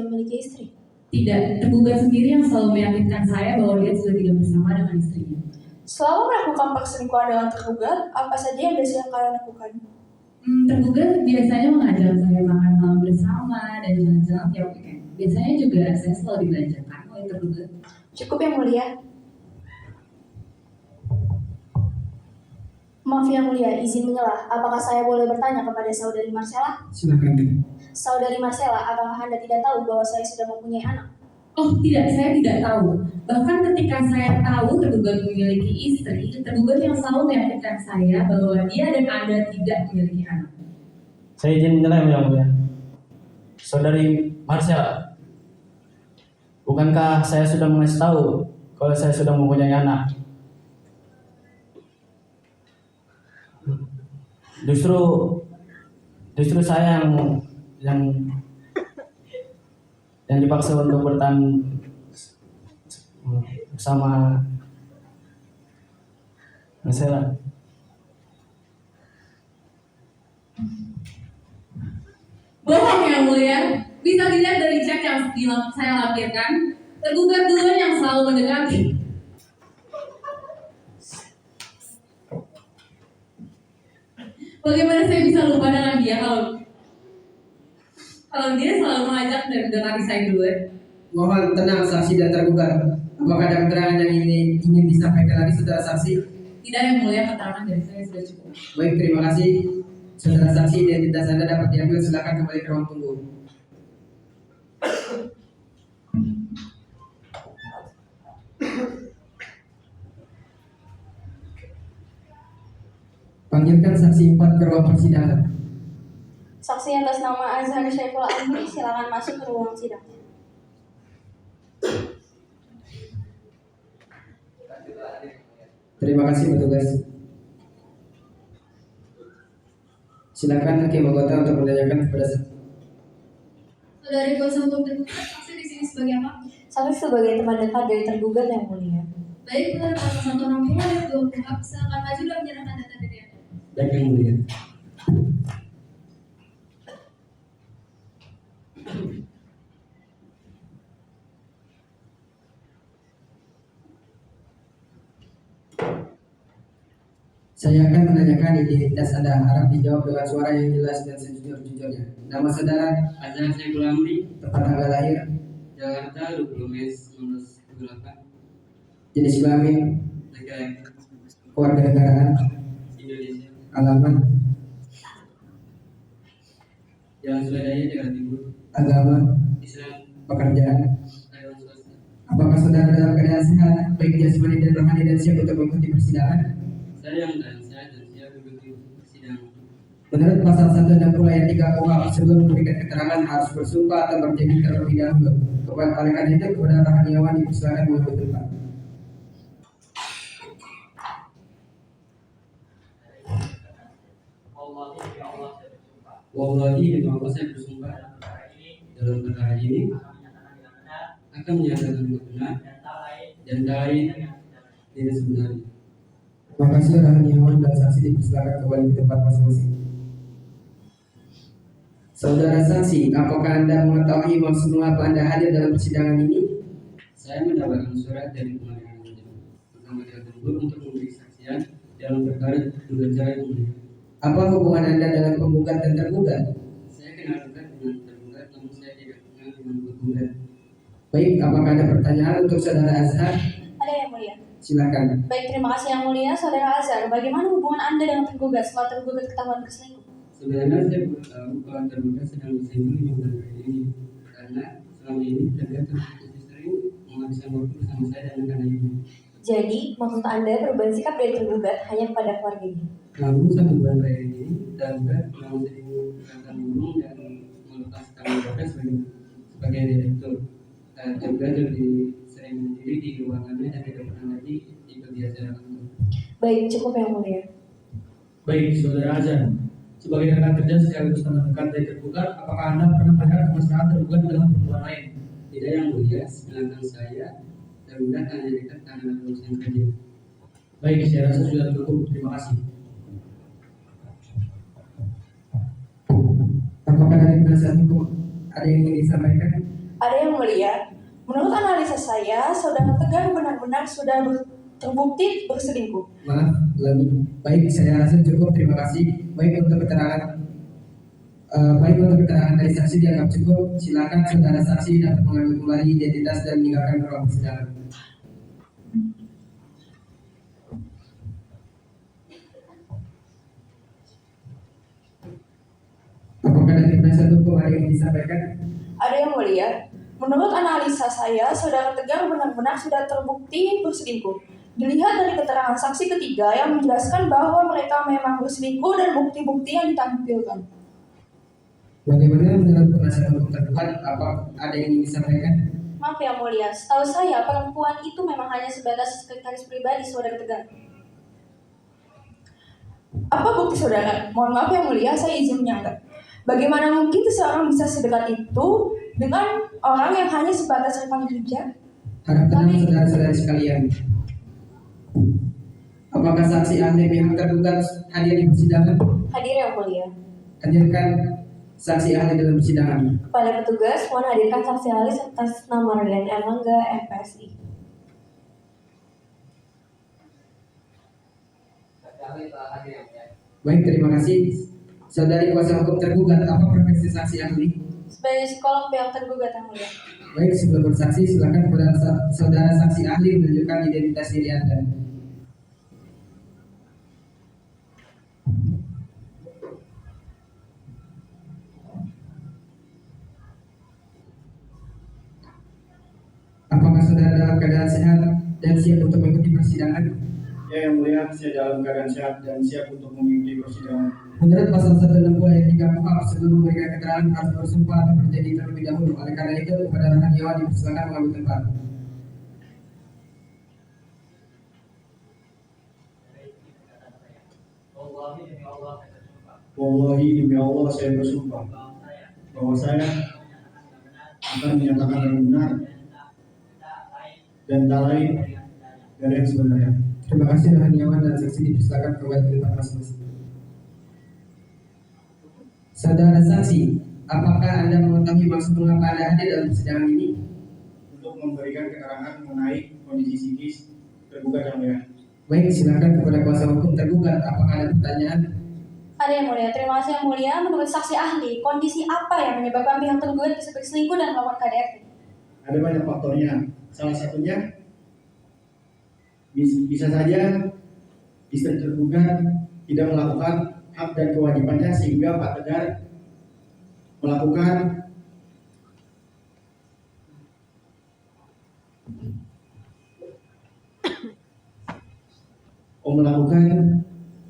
memiliki istri? Tidak, tergugat sendiri yang selalu meyakinkan saya bahwa dia sudah tidak bersama dengan istrinya. Selama melakukan perselingkuhan dengan tergugat, apa saja yang biasanya kalian lakukan? Tergugat biasanya mengajak saya makan malam bersama dan jalan-jalan tiap weekend. Biasanya juga saya selalu dibelanjakan oleh tergugat. Cukup, yang mulia. Maaf, yang mulia, izin menyelah. Apakah saya boleh bertanya kepada saudari Marcella? Silakan. Saudari Marcella, apakah Anda tidak tahu bahwa saya sudah mempunyai anak? Oh tidak, saya tidak tahu. Bahkan ketika saya tahu tergugat memiliki istri, tergugat yang selalu meyakinkan saya bahwa dia dan Anda tidak memiliki anak. Saya izin menilai yang mulia. Saudari Marcella, bukankah saya sudah mengasih tahu kalau saya sudah mempunyai anak? Justru saya yang dipaksa untuk bertahan bersama Marcella. Bohong yang mulia. Bisa dilihat dari cek yang saya lampirkan. Tergugat duluan yang selalu mendekati. Bagaimana saya bisa lupa dengan dia kalau dia selalu mengajak dan mendekati saya duluan? Mohon tenang saksi dan tergugat. Apakah ada keterangan yang ingin disampaikan lagi saudara saksi? Tidak yang mulia, keterangan dari saya sudah cukup. Baik, terima kasih. Saudara saksi, identitas Anda dapat diambil. Silakan kembali ke ruang tunggu. Panggilkan saksi 4 ke ruang persidangan. Saksi atas nama Azhar Syaiful Amri, silakan masuk ke ruang sidang. Terima kasih petugas. Silakan hakim anggota untuk menanyakan kepada Saudari kuasa hukum tergugat, saksi di sini sebagai apa? Saksi sebagai teman dekat dari tergugat yang mulia. Baik, menurut pasal 160 ayat 20 hak, silakan maju dan menyerahkan data diri Anda. Baik yang mulia. Saya akan menanyakan identitas Anda. Harap dijawab dengan suara yang jelas dan sejujur-jujurnya. Nama saudara Azhar Syaiful Amri, tepat tanggal lahir, Jakarta 20 Mei 1978, jenis kelamin, laki-laki, kewarganegaraan, Indonesia, alamat, Jalan Surabaya, Jakarta Timur, agama, Islam, pekerjaan. karyawan swasta. Apakah saudara dalam keadaan sehat, baik jasmani dan rohani dan siap untuk mengikuti persidangan? Saya yang dan saya dan siap mengikuti persidangan. Menurut pasal 160 ayat 3 KUHP, sebelum memberikan keterangan harus bersumpah atau berjanji terlebih dahulu. Oleh karena itu, kepada rohaniawan dipersilakan mengambil tempat. Wallahi demi Allah saya bersumpah dalam perkara ini akan menyatakan benar dan lain tidak sebenarnya. Terima kasih rohaniawan dan saksi dipersilakan kembali ke tempat masing-masing. Saudara saksi, apakah Anda mengetahui maksud mengapa Anda hadir dalam persidangan ini? Saya mendapatkan surat dari pengadilan tersebut untuk memberi kesaksian dalam perkara dugaan cerai pembunuhan. Apa hubungan Anda dengan penggugat dan tergugat? Saya kenal dekat dengan tergugat, namun saya tidak kenal dengan penggugat. Baik, apakah ada pertanyaan untuk saudara Azhar? Ada yang mulia. Silakan. Baik, terima kasih yang mulia, saudara Azhar. Bagaimana hubungan Anda dengan tergugat setelah tergugat ketahuan berselingkuh? Sebenarnya saya baru tahu kalau tergugat sedang berselingkuh 5 bulan ini karena selama ini tergugat sering menghabiskan waktu bersama saya dan anak-anaknya. Jadi, maksud Anda perubahan sikap dari tergugat hanya kepada keluarganya? Namun 1 bulan terakhir ini tergugat memang sering mengangkat burung dan melepas tanggung jawabnya sebagai direktur. Tergugat lebih sering sendiri di ruangannya dan tidak pernah lagi ikut di acara kantor. Baik, cukup yang mulia. Baik, saudara Azhar. Sebagai rekan kerja sekaligus teman dekat dari tergugat, apakah Anda pernah melihat kemesraan tergugat dengan perempuan lain? Tidak yang mulia, sedangkan saya tergugat hanya dekat karena urusan kerja. Baik, saya rasa sudah cukup. Terima kasih. Apakah dari penasihat hukum ada yang ingin disampaikan? Ada yang mulia. Menurut analisa saya, saudara Tegar benar-benar sudah terbukti berselingkuh. Maaf, lagi. Baik, saya rasa cukup. Terima kasih. Baik untuk keterangan dari saksi dianggap cukup. Silakan saudara saksi dapat mengambil kembali identitas dan meninggalkan ruang persidangan. Apakah dari penasihat hukum ada yang ingin disampaikan? Ada yang mulia. Menurut analisa saya, saudara Tegar benar-benar sudah terbukti berselingkuh. Dilihat dari keterangan saksi ketiga yang menjelaskan bahwa mereka memang berselingkuh dan bukti-bukti yang ditampilkan. Bagaimana menurut penasihat hukum tergugat? Apa ada yang ingin disampaikan? Maaf yang mulia, setahu saya perempuan itu memang hanya sebatas sekretaris pribadi saudara Tegar. Apa bukti saudara? Mohon maaf yang mulia, saya izin menyanggah. Bagaimana mungkin seseorang bisa sedekat itu dengan orang yang hanya sebatas rekan kerja? Harap tenang saudara-saudari sekalian. Apakah saksi ahli pihak tergugat hadir di persidangan? Hadir yang mulia. hadirkan saksi ahli dalam persidangan. Kepada petugas, mohon hadirkan saksi ahli atas nama Rian Erlangga, MPSI. Saksi ahli telah hadir yang mulia. Baik, terima kasih. Saudari kuasa hukum tergugat, apa profesi saksi ahli? Sebagai psikolog pihak tergugat yang mulia. Baik, sebelum bersaksi, silakan kepada saudara saksi ahli menunjukkan identitas diri Anda. Apakah saudara dalam keadaan sehat dan siap untuk mengikuti persidangan? Ya yang mulia, saya dalam keadaan sehat dan siap untuk mengikuti persidangan. Menurut pasal 160 ayat 3 KUHP, sebelum memberikan keterangan harus bersumpah atau berjanji terlebih dahulu. Oleh karena itu, kepada rekan Yawan dipersilakan mengambil tempat. Wallahi demi Allah saya bersumpah Wallahi demi Allah saya bersumpah bahwa saya akan menyatakan yang benar dan tak lain dari yang sebenarnya. Terima kasih rekan Yawan dan saksi dipersilakan kembali ke tempat masing-masing. Saudara saksi, apakah Anda mengetahui maksud mengapa Anda hadir dalam persidangan ini? Untuk memberikan keterangan mengenai kondisi psikis tergugat yang mulia. Baik, silakan kepada kuasa hukum tergugat. Apakah ada pertanyaan? Ada yang mulia, terima kasih yang mulia. Menurut saksi ahli, kondisi apa yang menyebabkan pihak tergugat bisa berselingkuh dan melakukan KDRT? Ada banyak faktornya. Salah satunya bisa saja istri tergugat tidak melakukan hak dan kewajibannya sehingga Pak Tegar melakukan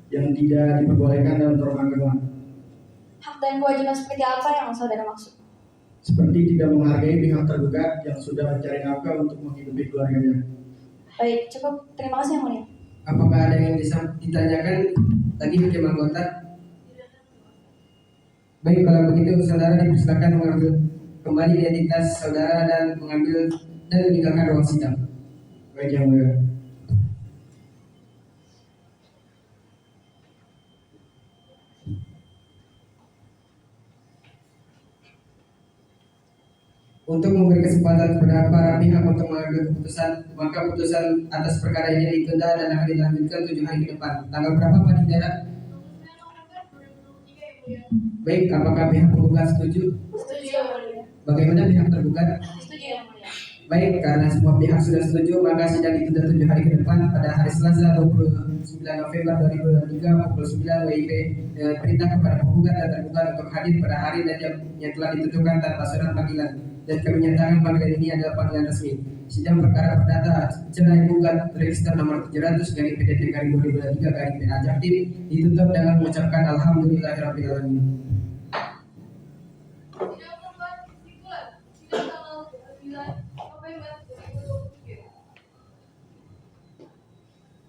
yang tidak diperbolehkan dalam norma agama, Hak dan kewajiban seperti apa yang saudara maksud? seperti tidak menghargai pihak tergugat yang sudah mencari nafkah untuk menghidupi keluarganya. Baik, cukup. Terima kasih yang mulia. Apakah ada yang ditanyakan lagi hakim anggota? Baik, kalau begitu saudara dipersilakan mengambil kembali identitas saudara dan mengambil dan meninggalkan ruang sidang. Baik yang mulia. Untuk memberi kesempatan kepada para pihak untuk mengambil keputusan, maka putusan atas perkara ini ditunda dan akan dilanjutkan 7 hari ke depan. Tanggal berapa Pak Didara? Baik, apakah pihak penggugat setuju? Setuju yang mulia. Bagaimana pihak tergugat? Setuju yang mulia. Baik, karena semua pihak sudah setuju, maka sidang ditunda 7 hari ke depan pada hari Selasa 29 November 2023 pukul 9 WIB dengan perintah kepada penggugat dan tergugat untuk hadir pada hari dan jam yang telah ditentukan tanpa surat panggilan. Dan kami nyatakan panggilan ini adalah panggilan resmi. Sidang perkara perdata cerai gugat register nomor 700 garing PDT garing 2023 garing PA Jaktim ditutup dengan mengucapkan alhamdulillahirrahmanirrahim.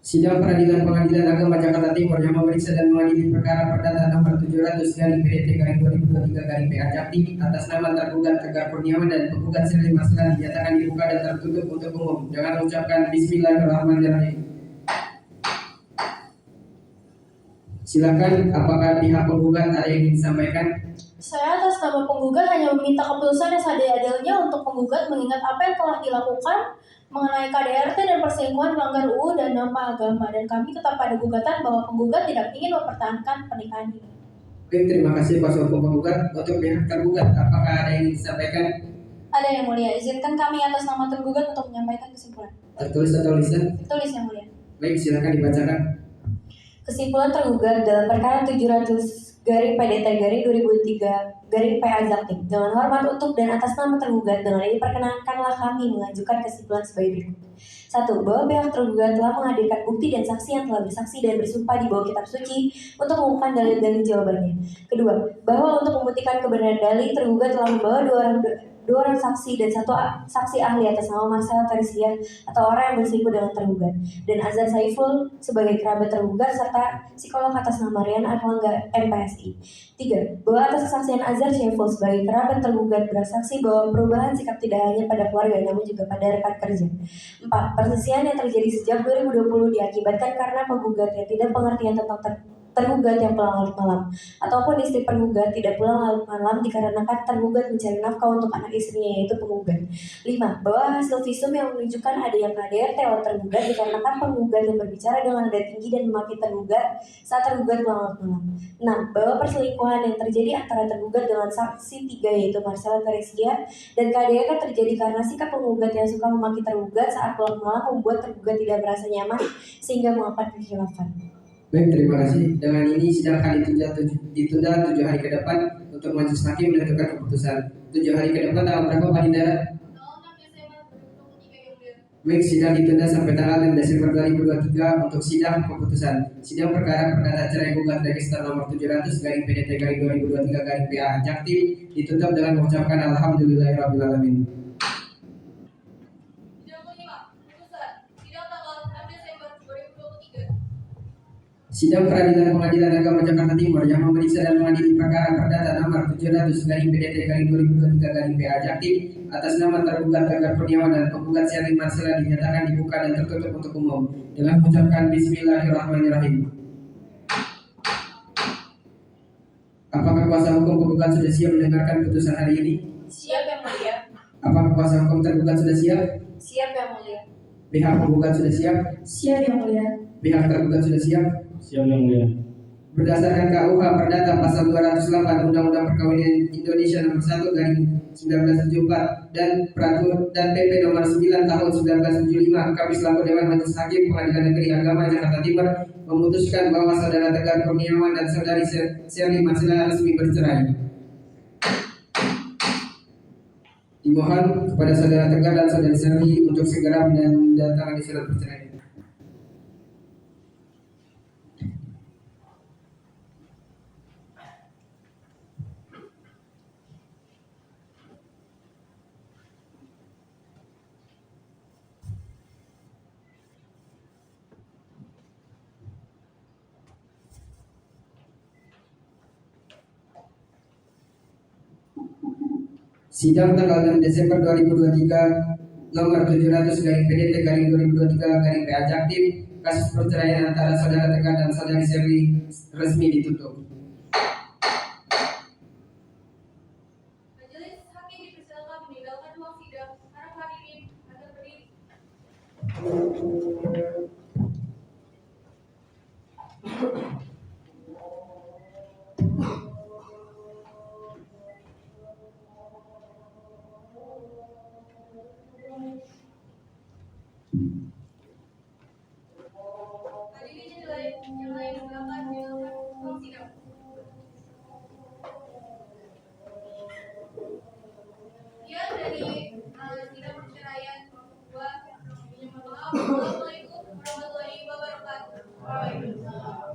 Sidang Peradilan Pengadilan Agama Jakarta Timur yang memeriksa dan mengadili perkara perdata nomor 700 garing PDT garing 2023 garing PA Jaktim atas nama tergugat Tegar Kurniawan dan penggugat Sirli Maslan dinyatakan dibuka dan tertutup untuk umum. Dengan mengucapkan Bismillahirrahmanirrahim. Silakan, apakah pihak penggugat ada yang ingin disampaikan? Saya atas nama penggugat hanya meminta keputusan yang seadil-adilnya untuk penggugat mengingat apa yang telah dilakukan mengenai KDRT dan perselingkuhan melanggar UU dan norma agama, dan kami tetap pada gugatan bahwa penggugat tidak ingin mempertahankan pernikahan ini. Baik, terima kasih kuasa hukum penggugat. Untuk pihak tergugat, apakah ada yang ingin disampaikan? Ada yang mulia, izinkan kami atas nama tergugat untuk menyampaikan kesimpulan. Tertulis atau lisan? Tulis yang mulia. Baik, silakan dibacakan. Kesimpulan tergugat dalam perkara 700 garing PDT garing 2003 garing PA Jaktim. Dengan hormat untuk dan atas nama tergugat, dengan ini perkenankanlah kami mengajukan kesimpulan sebagai berikut. 1. Bahwa pihak tergugat telah menghadirkan bukti dan saksi yang telah bersaksi dan bersumpah di bawah kitab suci untuk mengungkapkan dalil-dalil jawabannya. Kedua, bahwa untuk membuktikan kebenaran dalil, tergugat telah membawa dua orang saksi dan 1 saksi ahli atas nama Marcel Tersia atau orang yang berselingkuh dengan tergugat, dan Azhar Saiful sebagai kerabat tergugat serta psikolog atas nama Rian Erlangga MPSI. 3. Bahwa atas kesaksian Azhar Saiful sebagai kerabat tergugat bersaksi bahwa perubahan sikap tidak hanya pada keluarga namun juga pada rekan kerja. 4. Perselisihan yang terjadi sejak 2020 diakibatkan karena penggugat yang tidak pengertian tentang tergugat yang pulang larut malam, ataupun istri penggugat tidak pulang larut malam dikarenakan tergugat mencari nafkah untuk anak istrinya yaitu penggugat. 5. Bahwa hasil visum yang menunjukkan adanya KDRT oleh tergugat dikarenakan penggugat yang berbicara dengan nada tinggi dan memaki tergugat saat tergugat pulang larut malam. 6. Bahwa perselingkuhan yang terjadi antara tergugat dengan saksi 3 yaitu Marcella Teresia dan KDRT terjadi karena sikap penggugat yang suka memaki tergugat saat pulang malam membuat tergugat tidak merasa nyaman sehingga mengangkat kekhilafan. Baik, terima kasih. Dengan ini sidang akan ditunda 7 hari ke depan untuk majelis hakim menentukan keputusan. 7 hari ke depan tanggal berapa Pak Indra? Baik, sidang ditunda sampai tanggal 6 Desember 2023 untuk sidang keputusan. Sidang perkara perdata cerai gugat register nomor 700/PDT/2023/PA Jaktim ditutup dengan mengucapkan alhamdulillahirabbil alamin. Sidang Peradilan Pengadilan Agama Jakarta Timur yang memeriksa dan mengadili perkara perdata nomor 700/PDT/2023/PA Jaktim atas nama tergugat Tegar Kurniawan dan penggugat Sherly Marcella dinyatakan dibuka dan tertutup untuk umum dengan mengucapkan Bismillahirrahmanirrahim. Apakah kuasa hukum penggugat sudah siap mendengarkan putusan hari ini? Siap Yang Mulia. Apakah kuasa hukum tergugat sudah siap? Siap Yang Mulia. Pihak penggugat sudah siap? Siap Yang Mulia. Pihak tergugat sudah siap? Siap Yang Mulia. Berdasarkan KUH Perdata Pasal 208 Undang-Undang Perkawinan Indonesia Nomor 1/1974 dan PP Nomor 9 Tahun 1975, kami selaku Dewan Majelis Hakim Pengadilan Negeri Agama Jakarta Timur memutuskan bahwa saudara Tegar Kurniawan dan saudari Sherly Marcella resmi bercerai. Dimohon kepada saudara Tegar dan saudari Sherly untuk segera menandatangani surat perceraian. Sidang tanggal 6 Desember 2023 nomor 700/PDT/2023/PA Jaktim kasus perceraian antara saudara Tegar dan saudari Sherly resmi ditutup. Majelis Hakim dipersilakan meninggalkan ruang sidang. Para hadirin akan berdiri. Hadirin yang lain silakan meninggalkan ruang sidang. Sekian dari sidang perceraian kedua. Mohon maaf. Assalamualaikum warahmatullahi wabarakatuh. Waalaikumsalam.